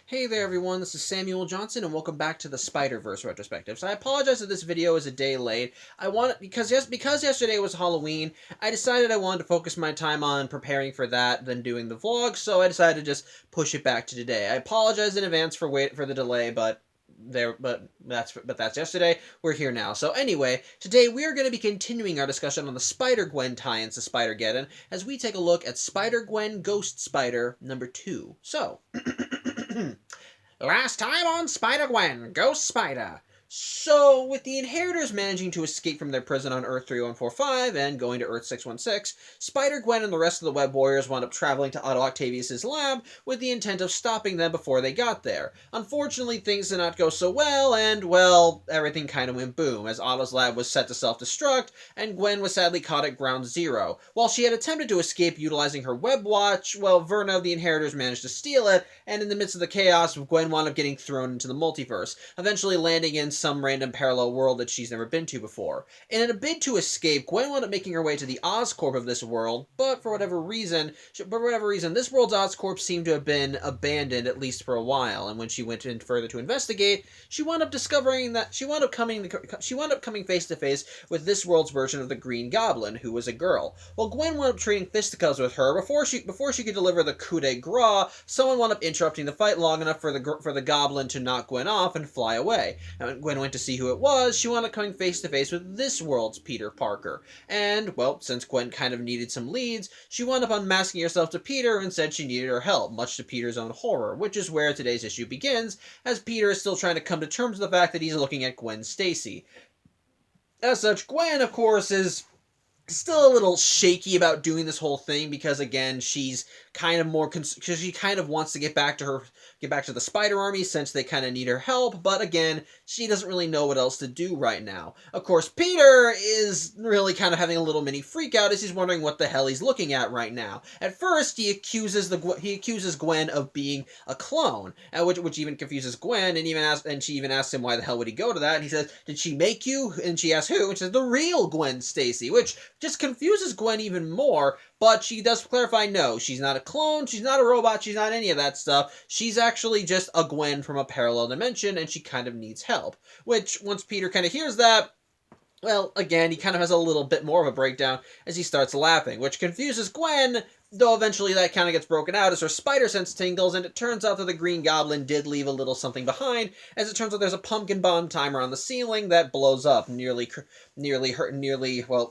Hey there everyone, this is Samuel Johnson and welcome back to the Spider-Verse Retrospectives. I apologize that this video is a day late. Because yesterday was Halloween, I decided I wanted to focus my time on preparing for that than doing the vlog, so I decided to just push it back to today. I apologize in advance for the delay, but that's yesterday. We're here now. So anyway, today we are going to be continuing our discussion on the Spider-Gwen tie-ins to Spider-Geddon as we take a look at Spider-Gwen Ghost Spider number 2. So, last time on Spider-Gwen, Ghost Spider. So, with the Inheritors managing to escape from their prison on Earth 3145 and going to Earth 616, Spider-Gwen and the rest of the Web Warriors wound up traveling to Otto Octavius' lab with the intent of stopping them before they got there. Unfortunately, things did not go so well, and, well, everything kind of went boom, as Otto's lab was set to self-destruct, and Gwen was sadly caught at Ground Zero. While she had attempted to escape utilizing her web watch, well, Verna of the Inheritors managed to steal it, and in the midst of the chaos, Gwen wound up getting thrown into the multiverse, eventually landing in some random parallel world that she's never been to before. And in a bid to escape, Gwen wound up making her way to the Oscorp of this world, but for whatever reason, this world's Oscorp seemed to have been abandoned at least for a while, and when she went in further to investigate, she wound up discovering that she wound up coming face to face with this world's version of the Green Goblin, who was a girl. While Gwen wound up trading fisticuffs with her, before she could deliver the coup de grace, someone wound up interrupting the fight long enough for the Goblin to knock Gwen off and fly away. And when Gwen went to see who it was, she wound up coming face to face with this world's Peter Parker. And, well, since Gwen kind of needed some leads, she wound up unmasking herself to Peter and said she needed her help, much to Peter's own horror, which is where today's issue begins, as Peter is still trying to come to terms with the fact that he's looking at Gwen Stacy. As such, Gwen, of course, is still a little shaky about doing this whole thing because, again, she's kind of because she kind of wants to get back to the Spider Army since they kind of need her help, but again, she doesn't really know what else to do right now. Of course, Peter is really kind of having a little mini freak out as he's wondering what the hell he's looking at right now. At first, he accuses Gwen of being a clone, which even confuses Gwen, and she even asks him why the hell would he go to that, and he says, "Did she make you?" And she asks who, and she says, "The real Gwen Stacy," which just confuses Gwen even more, but she does clarify, no, she's not a clone, she's not a robot, she's not any of that stuff. She's actually just a Gwen from a parallel dimension, and she kind of needs help. Which, once Peter kind of hears that, well, again, he kind of has a little bit more of a breakdown as he starts laughing, which confuses Gwen, though eventually that kind of gets broken out as her spider sense tingles, and it turns out that the Green Goblin did leave a little something behind, as it turns out there's a pumpkin bomb timer on the ceiling that blows up, nearly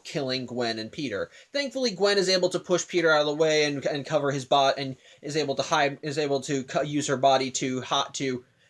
killing Gwen and Peter. Thankfully, Gwen is able to push Peter out of the way and cover his bot, and is able to use her body to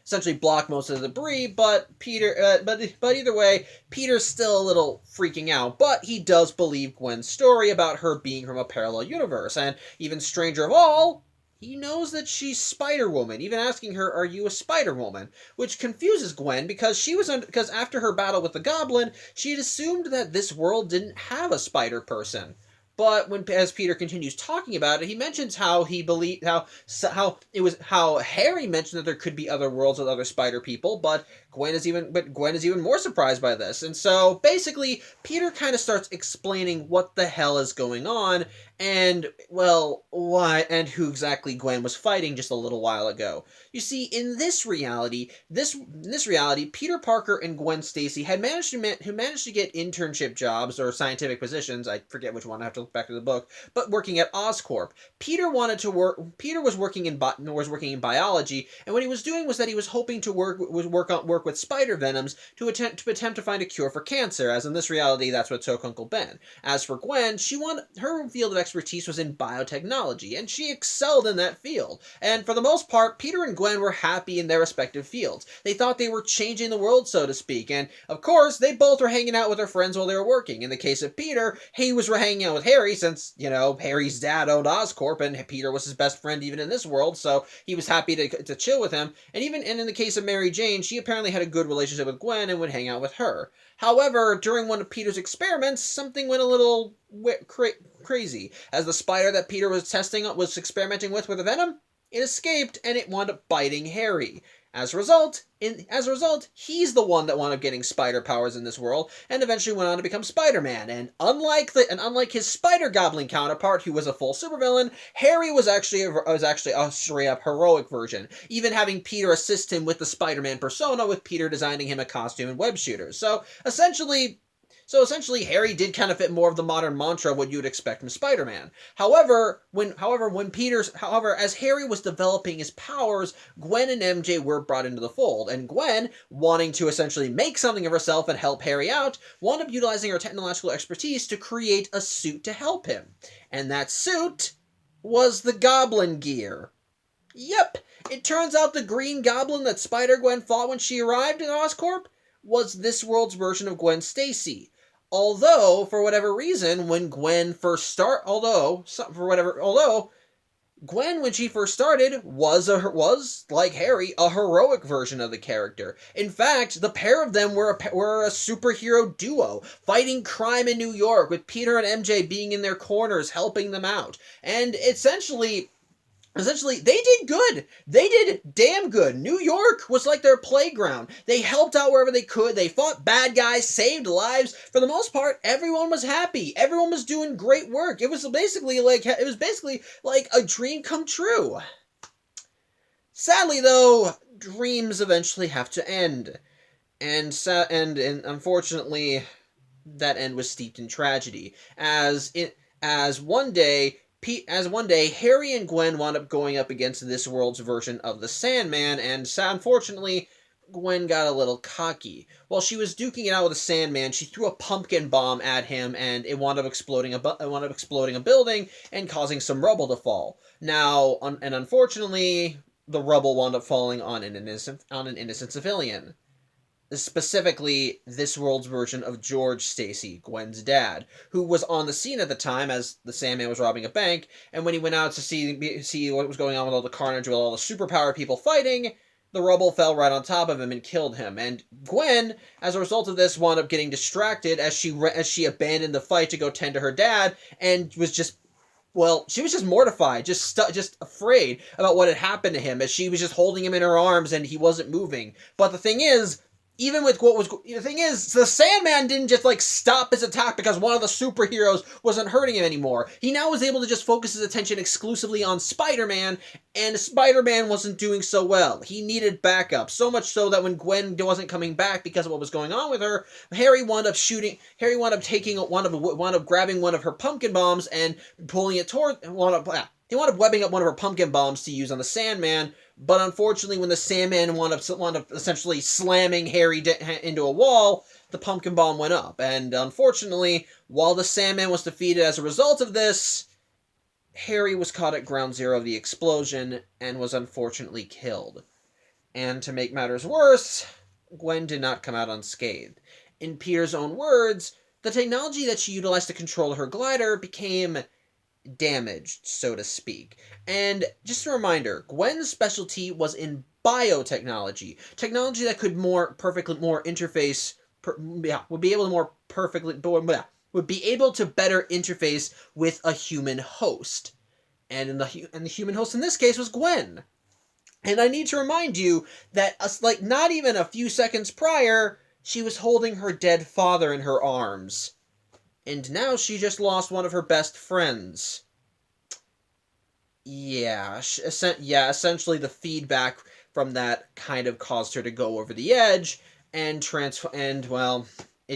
essentially block most of the debris, but either way, Peter's still a little freaking out, but he does believe Gwen's story about her being from a parallel universe, and even stranger of all, he knows that she's Spider-Woman, even asking her, "Are you a Spider-Woman?" Which confuses Gwen because because after her battle with the Goblin, she had assumed that this world didn't have a spider person. But as Peter continues talking about it, he mentions how Harry mentioned that there could be other worlds with other spider people, but Gwen is even more surprised by this. And so basically, Peter kind of starts explaining what the hell is going on, and, well, why and who exactly Gwen was fighting just a little while ago. You see, in this reality, Peter Parker and Gwen Stacy had managed to get internship jobs or scientific positions. I forget which one. I have to look back to the book. But working at Oscorp, Peter was working in biology, and what he was doing was that he was hoping to work with spider venoms to attempt to find a cure for cancer. As in this reality, that's what took Uncle Ben. As for Gwen, her field of expertise was in biotechnology, and she excelled in that field. And for the most part, Peter and Gwen were happy in their respective fields. They thought they were changing the world, so to speak, and of course, they both were hanging out with their friends while they were working. In the case of Peter, he was hanging out with Harry since, Harry's dad owned Oscorp, and Peter was his best friend even in this world, so he was happy to chill with him. And in the case of Mary Jane, she apparently had a good relationship with Gwen and would hang out with her. However, during one of Peter's experiments, something went a little crazy, as the spider that Peter was experimenting with the venom, it escaped and it wound up biting Harry. As a result, he's the one that wound up getting spider powers in this world, and eventually went on to become Spider-Man. And unlike his Spider-Goblin counterpart, who was a full supervillain, Harry was actually a straight-up heroic version, even having Peter assist him with the Spider-Man persona, with Peter designing him a costume and web shooters. So essentially, Harry did kind of fit more of the modern mantra of what you would expect from Spider-Man. However, as Harry was developing his powers, Gwen and MJ were brought into the fold, and Gwen, wanting to essentially make something of herself and help Harry out, wound up utilizing her technological expertise to create a suit to help him. And that suit was the Goblin Gear. Yep, it turns out the Green Goblin that Spider-Gwen fought when she arrived in Oscorp was this world's version of Gwen Stacy. Although, for whatever reason, when Gwen, when she first started, was, like Harry, a heroic version of the character. In fact, the pair of them were a superhero duo, fighting crime in New York, with Peter and MJ being in their corners, helping them out. And essentially, they did good. They did damn good. New York was like their playground. They helped out wherever they could. They fought bad guys, saved lives. For the most part, everyone was happy. Everyone was doing great work. It was basically like a dream come true. Sadly, though, dreams eventually have to end, and unfortunately, that end was steeped in tragedy. As one day, Harry and Gwen wound up going up against this world's version of the Sandman, and unfortunately, Gwen got a little cocky. While she was duking it out with the Sandman, she threw a pumpkin bomb at him, and it wound up exploding a building and causing some rubble to fall. Now, unfortunately, the rubble wound up falling on an innocent civilian. Specifically, this world's version of George Stacy, Gwen's dad, who was on the scene at the time as the Sandman was robbing a bank, and when he went out to see what was going on with all the carnage, with all the superpower people fighting, the rubble fell right on top of him and killed him. And Gwen, as a result of this, wound up getting distracted as she abandoned the fight to go tend to her dad, and she was just mortified, just afraid about what had happened to him, as she was just holding him in her arms and he wasn't moving. But the thing is, the Sandman didn't just, stop his attack because one of the superheroes wasn't hurting him anymore. He now was able to just focus his attention exclusively on Spider-Man, and Spider-Man wasn't doing so well. He needed backup, so much so that when Gwen wasn't coming back because of what was going on with her, Harry wound up grabbing one of her pumpkin bombs and pulling it toward, he wound up webbing up one of her pumpkin bombs to use on the Sandman. But unfortunately, when the Sandman wound up essentially slamming Harry into a wall, the pumpkin bomb went up. And unfortunately, while the Sandman was defeated as a result of this, Harry was caught at ground zero of the explosion and was unfortunately killed. And to make matters worse, Gwen did not come out unscathed. In Peter's own words, the technology that she utilized to control her glider became damaged, so to speak. And just a reminder, Gwen's specialty was in biotechnology, technology that could would be able to better interface with a human host. And the human host in this case was Gwen. And I need to remind you that not even a few seconds prior, she was holding her dead father in her arms. And now she just lost one of her best friends. Yeah, essentially the feedback from that kind of caused her to go over the edge, it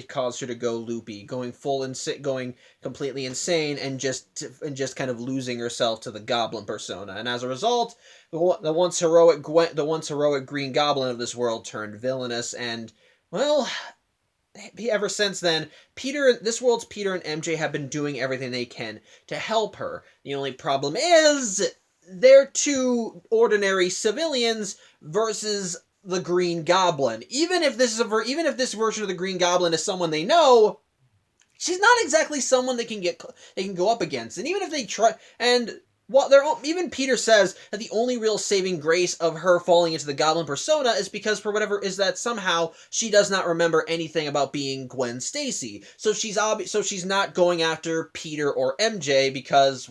caused her to go loopy, going completely insane, and just kind of losing herself to the Goblin persona. And as a result, the once heroic Green Goblin of this world turned villainous, and ever since then, this world's Peter and MJ have been doing everything they can to help her. The only problem is, they're two ordinary civilians versus the Green Goblin. Even if this version of the Green Goblin is someone they know, she's not exactly someone they can go up against. And even if they try, even Peter says that the only real saving grace of her falling into the Goblin persona is because that somehow she does not remember anything about being Gwen Stacy. So she's not going after Peter or MJ because,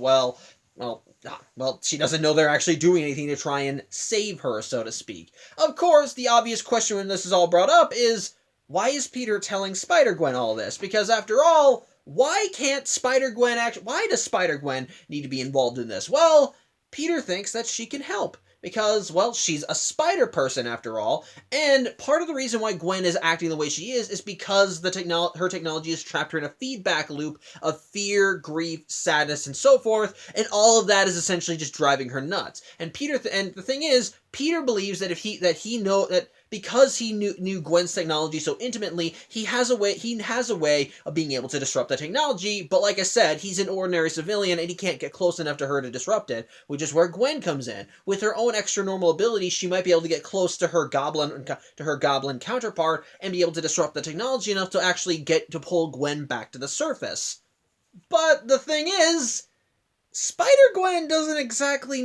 well, she doesn't know they're actually doing anything to try and save her, so to speak. Of course, the obvious question when this is all brought up is, why is Peter telling Spider-Gwen all this? Because after all, why does Spider-Gwen need to be involved in this? Well, Peter thinks that she can help. Because, well, she's a spider person after all, and part of the reason why Gwen is acting the way she is because her technology has trapped her in a feedback loop of fear, grief, sadness, and so forth, and all of that is essentially just driving her nuts. And and the thing is, Peter believes that because he knew Gwen's technology so intimately, he has a way of being able to disrupt the technology, but like I said, he's an ordinary civilian and he can't get close enough to her to disrupt it, which is where Gwen comes in. With her own extra normal ability, she might be able to get close to her goblin counterpart and be able to disrupt the technology enough to actually get to pull Gwen back to the surface. But the thing is, Spider-Gwen doesn't exactly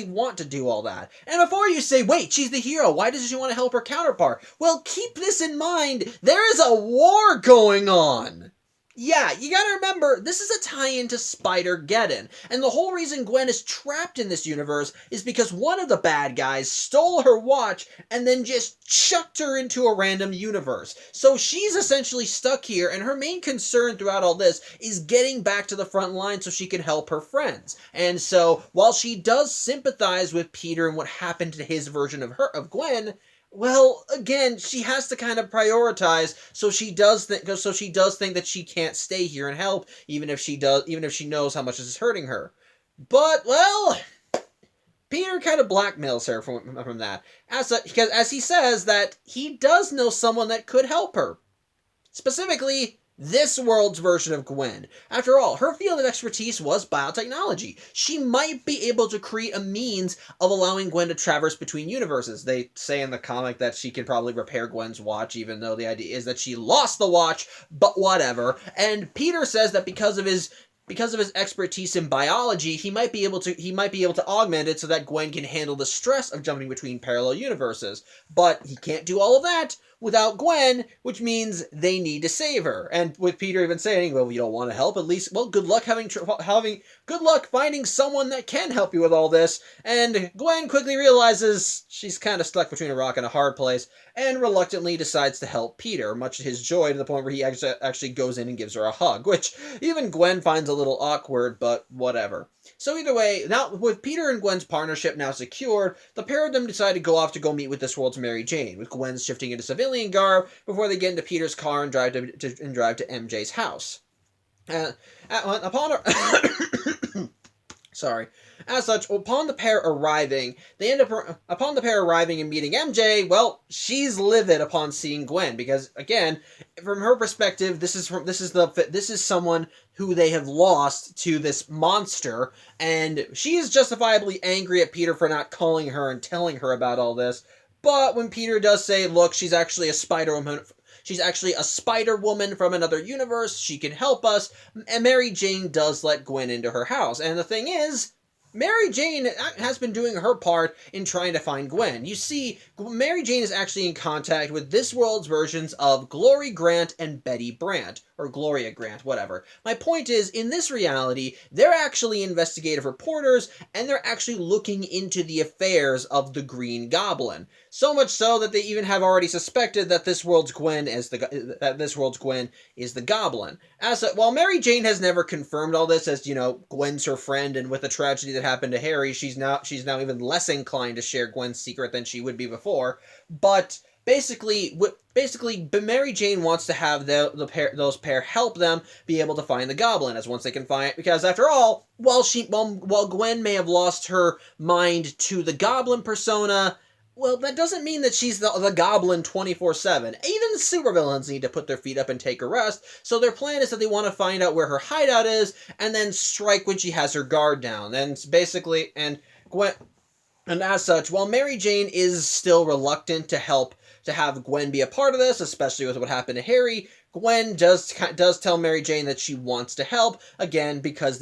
want to do all that. And before you say, wait, she's the hero, why does she want to help her counterpart? Well, keep this in mind, there is a war going on! Yeah, you gotta remember, this is a tie-in to Spider-Geddon, and the whole reason Gwen is trapped in this universe is because one of the bad guys stole her watch and then just chucked her into a random universe. So she's essentially stuck here, and her main concern throughout all this is getting back to the front line so she can help her friends. And so, while she does sympathize with Peter and what happened to his version of Gwen, well, again, she has to kind of prioritize, so she does think that she can't stay here and help, even if she knows how much this is hurting her. But, well, Peter kind of blackmails her from that, because as he says that he does know someone that could help her. Specifically, this world's version of Gwen. After all, her field of expertise was biotechnology. She might be able to create a means of allowing Gwen to traverse between universes. They say in the comic that she can probably repair Gwen's watch, even though the idea is that she lost the watch, but whatever. And Peter says that because of his expertise in biology, he might be able to augment it so that Gwen can handle the stress of jumping between parallel universes. But he can't do all of that without Gwen, which means they need to save her. And with Peter even saying, well, you don't want to help, at least, well, good luck good luck finding someone that can help you with all this. And Gwen quickly realizes she's kind of stuck between a rock and a hard place, and reluctantly decides to help Peter, much to his joy, to the point where he actually goes in and gives her a hug, which even Gwen finds a little awkward, but whatever. So either way, now with Peter and Gwen's partnership now secured, the pair of them decide to go off to go meet with this world's Mary Jane, with Gwen shifting into civilian garb before they get into Peter's car and drive to MJ's house. Upon her sorry. As such, upon the pair arriving and meeting MJ, well, she's livid upon seeing Gwen because, again, from her perspective, this is someone who they have lost to this monster, and she is justifiably angry at Peter for not calling her and telling her about all this. But when Peter does say, look, she's actually a Spider-Woman from another universe, she can help us, and Mary Jane does let Gwen into her house. And the thing is, Mary Jane has been doing her part in trying to find Gwen. You see, Mary Jane is actually in contact with this world's versions of Glory Grant and Betty Brant, or Gloria Grant, whatever. My point is, in this reality, they're actually investigative reporters, and they're actually looking into the affairs of the Green Goblin. So much so that they even have already suspected that this world's Gwen is the Goblin. While Mary Jane has never confirmed all this, as Gwen's her friend, and with the tragedy that happened to Harry, she's now even less inclined to share Gwen's secret than she would be before. But basically, Mary Jane wants to have those pair help them be able to find the Goblin, as once they can find, because after all, while Gwen may have lost her mind to the Goblin persona, well, that doesn't mean that she's the Goblin 24/7. Even supervillains need to put their feet up and take a rest, so their plan is that they want to find out where her hideout is, and then strike when she has her guard down. And as such, while Mary Jane is still reluctant to have Gwen be a part of this, especially with what happened to Harry, Gwen does tell Mary Jane that she wants to help, again, because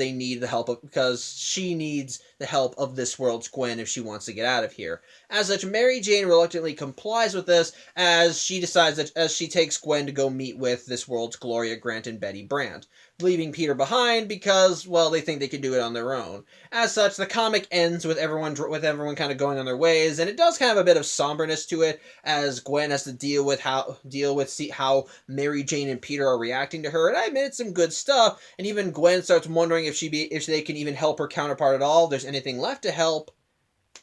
she needs the help of this world's Gwen if she wants to get out of here. As such, Mary Jane reluctantly complies with this, as she takes Gwen to go meet with this world's Gloria Grant and Betty Brant. leaving Peter behind because, well, they think they can do it on their own. As such, the comic ends with everyone kind of going on their ways, and it does kind of have a bit of somberness to it, as Gwen has to see how Mary Jane and Peter are reacting to her. And I admit it's some good stuff, and even Gwen starts wondering if they can even help her counterpart at all, if there's anything left to help.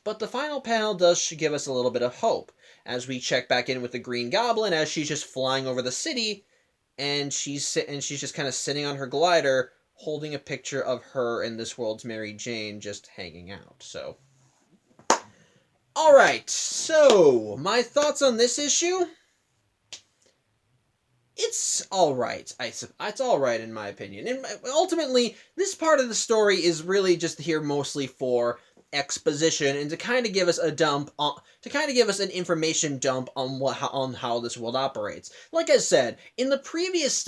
But the final panel does give us a little bit of hope, as we check back in with the Green Goblin as she's just flying over the city, and she's just kind of sitting on her glider, holding a picture of her and this world's Mary Jane just hanging out. So, all right. So, my thoughts on this issue? It's all right. It's all right in my opinion. And ultimately, this part of the story is really just here mostly for exposition and to kind of give us an information dump on how this world operates. Like I said, in the previous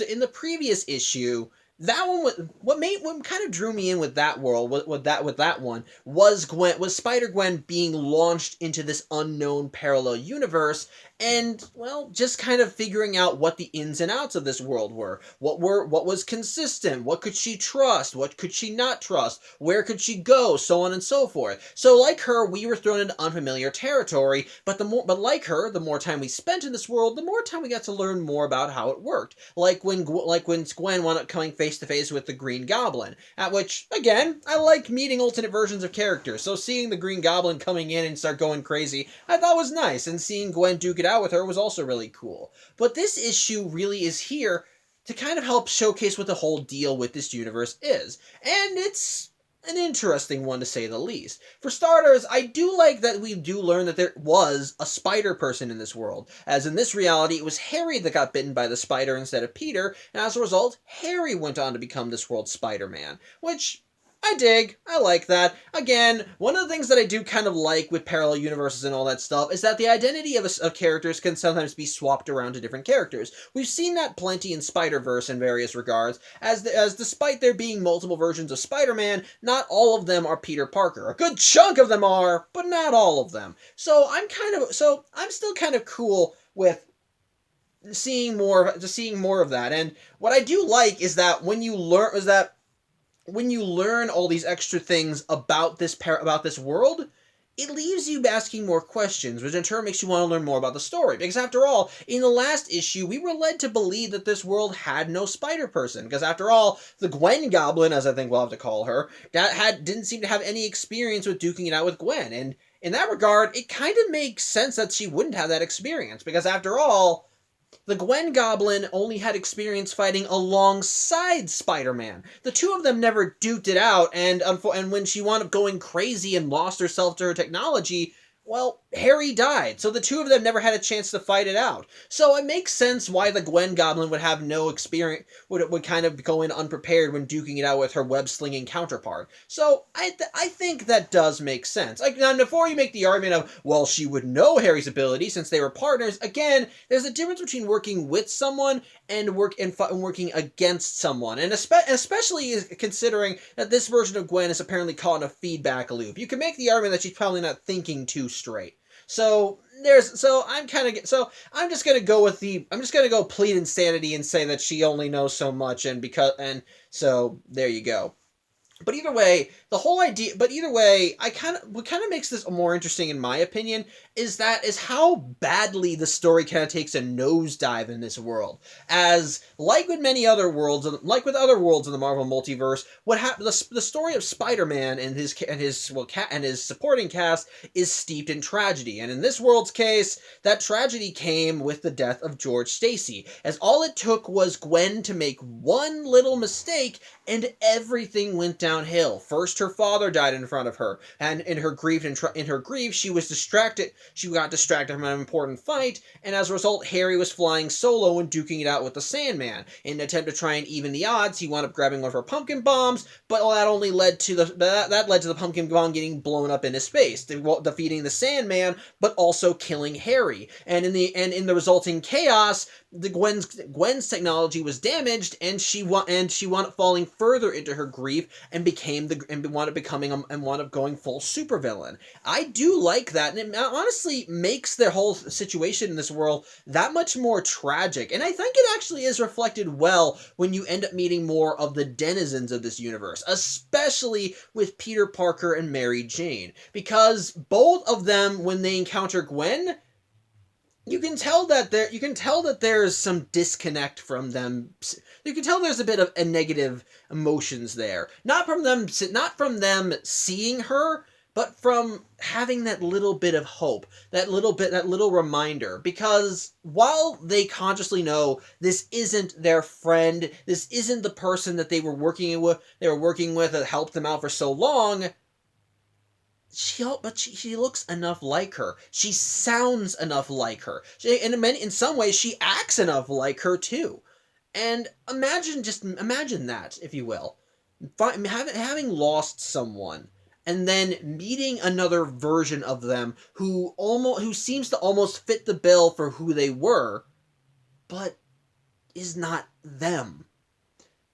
issue, that one, what kind of drew me in with that world, with that one, was Spider-Gwen being launched into this unknown parallel universe, and, well, just kind of figuring out what the ins and outs of this world were. What was consistent? What could she trust? What could she not trust? Where could she go? So on and so forth. So, like her, we were thrown into unfamiliar territory, but like her, the more time we spent in this world, the more time we got to learn more about how it worked. Like when Gwen wound up coming face to face with the Green Goblin, at which, again, I like meeting alternate versions of characters, so seeing the Green Goblin coming in and start going crazy, I thought was nice, and seeing Gwen duke it out with her was also really cool. But this issue really is here to kind of help showcase what the whole deal with this universe is, and it's an interesting one to say the least. For starters, I do like that we do learn that there was a spider person in this world, as in this reality it was Harry that got bitten by the spider instead of Peter, and as a result, Harry went on to become this world's Spider-Man, which I dig. I like that. Again, one of the things that I do kind of like with parallel universes and all that stuff is that the identity of characters can sometimes be swapped around to different characters. We've seen that plenty in Spider-Verse in various regards, as despite there being multiple versions of Spider-Man, not all of them are Peter Parker. A good chunk of them are, but not all of them. So I'm still kind of cool with seeing more of that. And what I do like is that when you learn all these extra things about this world, it leaves you asking more questions, which in turn makes you want to learn more about the story. Because after all, in the last issue, we were led to believe that this world had no Spider-Person. Because after all, the Gwen Goblin, as I think we'll have to call her, didn't seem to have any experience with duking it out with Gwen. And in that regard, it kind of makes sense that she wouldn't have that experience. Because after all, the Gwen Goblin only had experience fighting alongside Spider-Man. The two of them never duked it out, and when she wound up going crazy and lost herself to her technology, well, Harry died, so the two of them never had a chance to fight it out. So it makes sense why the Gwen Goblin would have no experience, would kind of go in unprepared when duking it out with her web-slinging counterpart. So I think that does make sense. Now, before you make the argument of, well, she would know Harry's ability since they were partners, again, there's a difference between working with someone and working against someone, and especially considering that this version of Gwen is apparently caught in a feedback loop. You can make the argument that she's probably not thinking too straight. I'm just gonna go plead insanity and say that she only knows so much, so there you go. But either way, what kind of makes this more interesting, in my opinion, is how badly the story kind of takes a nosedive in this world. As like with other worlds in the Marvel multiverse, the story of Spider-Man and his supporting cast is steeped in tragedy, and in this world's case, that tragedy came with the death of George Stacy, as all it took was Gwen to make one little mistake and everything went downhill. First, her father died in front of her, and in her grief, she was distracted. She got distracted from an important fight, and as a result, Harry was flying solo and duking it out with the Sandman. In an attempt to try and even the odds, he wound up grabbing one of her pumpkin bombs, but that only led to the pumpkin bomb getting blown up into space, defeating the Sandman, but also killing Harry. And in the resulting chaos, Gwen's technology was damaged, and she wound up falling further into her grief and wound up going full supervillain. I do like that, and it honestly makes their whole situation in this world that much more tragic. And I think it actually is reflected well when you end up meeting more of the denizens of this universe, especially with Peter Parker and Mary Jane, because both of them, when they encounter Gwen, you can tell that there's some disconnect from them. You can tell there's a bit of a negative emotions there, not from them seeing her, but from having that little bit of hope, that little reminder. Because while they consciously know this isn't their friend, this isn't the person that they were working with that helped them out for so long, she looks enough like her. She sounds enough like her. In some ways, she acts enough like her too. And imagine that, if you will, having lost someone, and then meeting another version of them who seems to almost fit the bill for who they were, but is not them.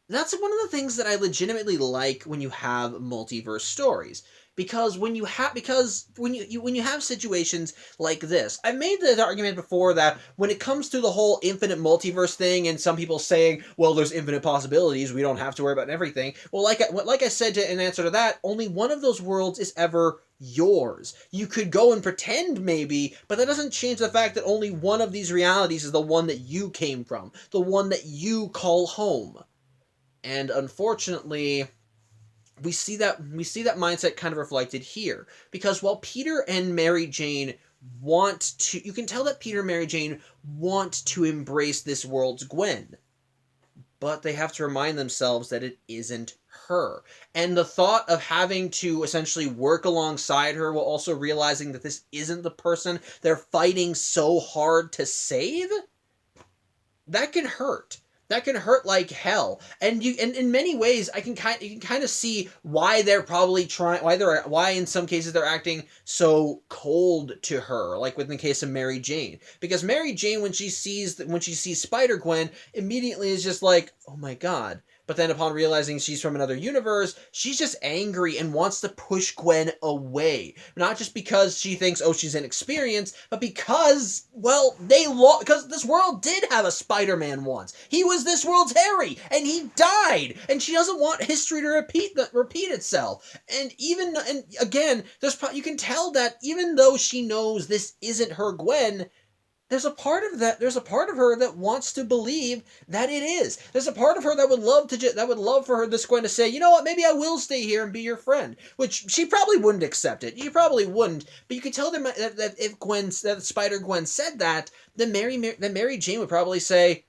That's one of the things that I legitimately like when you have multiverse stories. Because when you have situations like this, I've made the argument before that when it comes to the whole infinite multiverse thing, and some people saying, well, there's infinite possibilities, we don't have to worry about everything. Well, like I said in answer to that, only one of those worlds is ever yours. You could go and pretend maybe, but that doesn't change the fact that only one of these realities is the one that you came from, the one that you call home. And unfortunately, we see that mindset kind of reflected here, because while Peter and Mary Jane you can tell that Peter and Mary Jane want to embrace this world's Gwen, but they have to remind themselves that it isn't her. And the thought of having to essentially work alongside her while also realizing that this isn't the person they're fighting so hard to save, that can hurt. That can hurt like hell, and in many ways, you can kind of see why they're probably why in some cases they're acting so cold to her, like in the case of Mary Jane, because Mary Jane, when she sees Spider-Gwen, immediately is just like, oh my god. But then upon realizing she's from another universe, she's just angry and wants to push Gwen away. Not just because she thinks, oh, she's inexperienced, but because, well, because this world did have a Spider-Man once. He was this world's Harry, and he died, and she doesn't want history to repeat itself. And again, you can tell that even though she knows this isn't her Gwen, there's a part of her that wants to believe that it is. There's a part of her that would love for this Gwen to say, you know what, maybe I will stay here and be your friend. Which she probably wouldn't accept it. She probably wouldn't. But you could tell that if Spider-Gwen said that, then Mary Jane would probably say,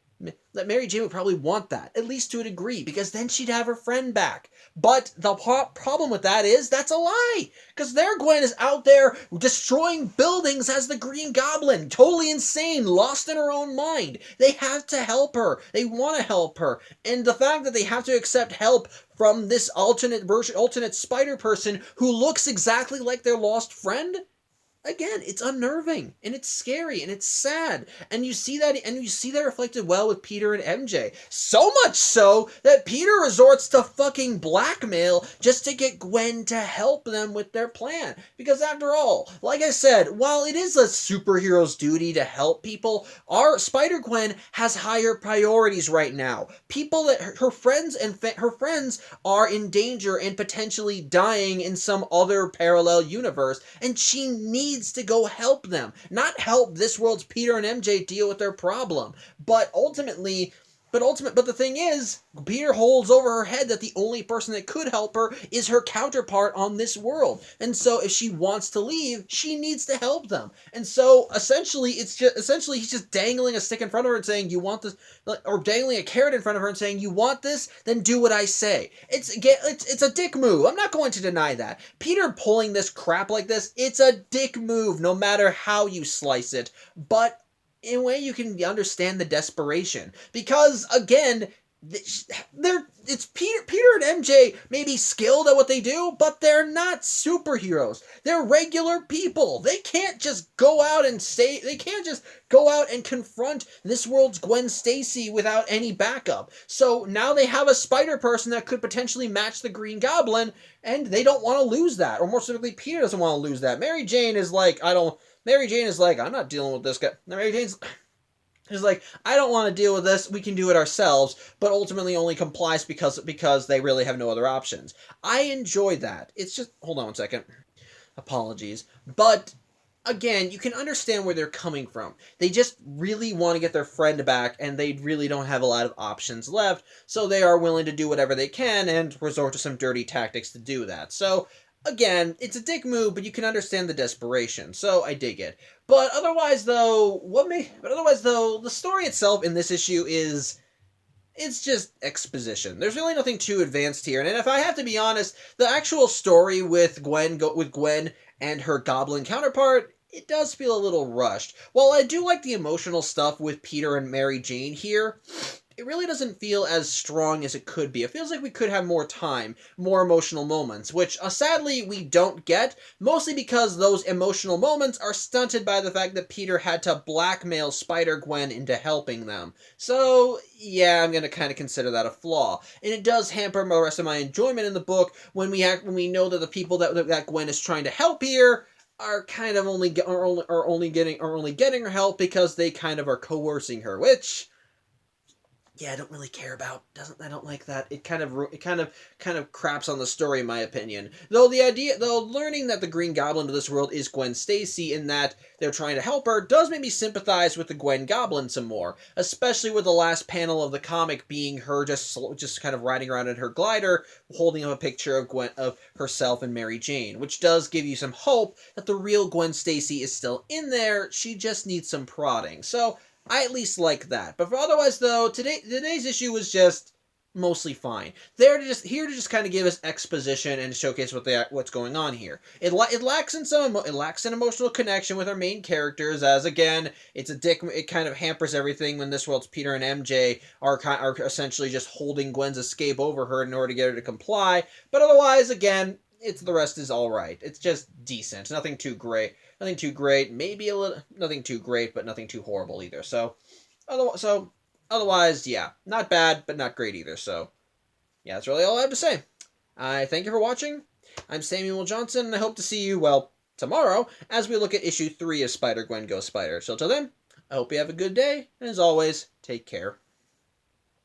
that Mary Jane would probably want that, at least to a degree, because then she'd have her friend back. But the problem with that is, that's a lie, because their Gwen is out there destroying buildings as the Green Goblin, totally insane, lost in her own mind. They have to help her. They want to help her. And the fact that they have to accept help from this alternate Spider person who looks exactly like their lost friend, again, it's unnerving, and it's scary, and it's sad, and you see that reflected well with Peter and MJ. So much so that Peter resorts to fucking blackmail just to get Gwen to help them with their plan. Because after all, like I said, while it is a superhero's duty to help people, our Spider-Gwen has higher priorities right now. People that her friends are in danger and potentially dying in some other parallel universe, and she needs to go help them. Not help this world's Peter and MJ deal with their problem. But the thing is, Peter holds over her head that the only person that could help her is her counterpart on this world. And so if she wants to leave, she needs to help them. And so essentially he's just dangling a stick in front of her and saying, you want this, or dangling a carrot in front of her and saying, you want this? Then do what I say. It's a dick move. I'm not going to deny that. Peter pulling this crap like this, it's a dick move, no matter how you slice it. But in a way, you can understand the desperation. Because, again, It's Peter and MJ may be skilled at what they do, but they're not superheroes. They're regular people. They can't just go out and confront this world's Gwen Stacy without any backup. So now they have a Spider-Person that could potentially match the Green Goblin, and they don't want to lose that. Or more specifically, Peter doesn't want to lose that. Mary Jane is like, I'm not dealing with this guy. Mary Jane's like, I don't want to deal with this. We can do it ourselves, but ultimately only complies because they really have no other options. I enjoy that. It's just, hold on one second. Apologies. But again, you can understand where they're coming from. They just really want to get their friend back, and they really don't have a lot of options left, so they are willing to do whatever they can and resort to some dirty tactics to do that. So again, it's a dick move, but you can understand the desperation, so I dig it. But otherwise, though, the story itself in this issue it's just exposition. There's really nothing too advanced here, and if I have to be honest, the actual story with Gwen and her goblin counterpart, it does feel a little rushed. While I do like the emotional stuff with Peter and Mary Jane here, it really doesn't feel as strong as it could be. It feels like we could have more time, more emotional moments, which sadly we don't get, mostly because those emotional moments are stunted by the fact that Peter had to blackmail Spider-Gwen into helping them. So, yeah, I'm going to kind of consider that a flaw. And it does hamper the rest of my enjoyment in the book when we know that the people that Gwen is trying to help here are kind of only getting her help because they kind of are coercing her, which, yeah, I don't really care about. I don't like that. It kind of craps on the story, in my opinion. Though learning that the Green Goblin of this world is Gwen Stacy, and that they're trying to help her, does make me sympathize with the Gwen Goblin some more. Especially with the last panel of the comic being her just kind of riding around in her glider, holding up a picture of herself and Mary Jane, which does give you some hope that the real Gwen Stacy is still in there. She just needs some prodding. So I at least like that. But for otherwise, though, today's issue was just mostly fine. Here to just kind of give us exposition and showcase what's going on here. It lacks an emotional connection with our main characters, as again, it kind of hampers everything when this world's Peter and MJ are essentially just holding Gwen's escape over her in order to get her to comply. But otherwise, again, the rest is all right. It's just decent. Nothing too great. Maybe a little. Nothing too great, but nothing too horrible either. So otherwise, yeah, not bad, but not great either. So yeah, that's really all I have to say. I thank you for watching. I'm Samuel Johnson, and I hope to see you, well, tomorrow, as we look at issue 3 of Spider-Gwen Go Spider. So till then, I hope you have a good day, and as always, take care.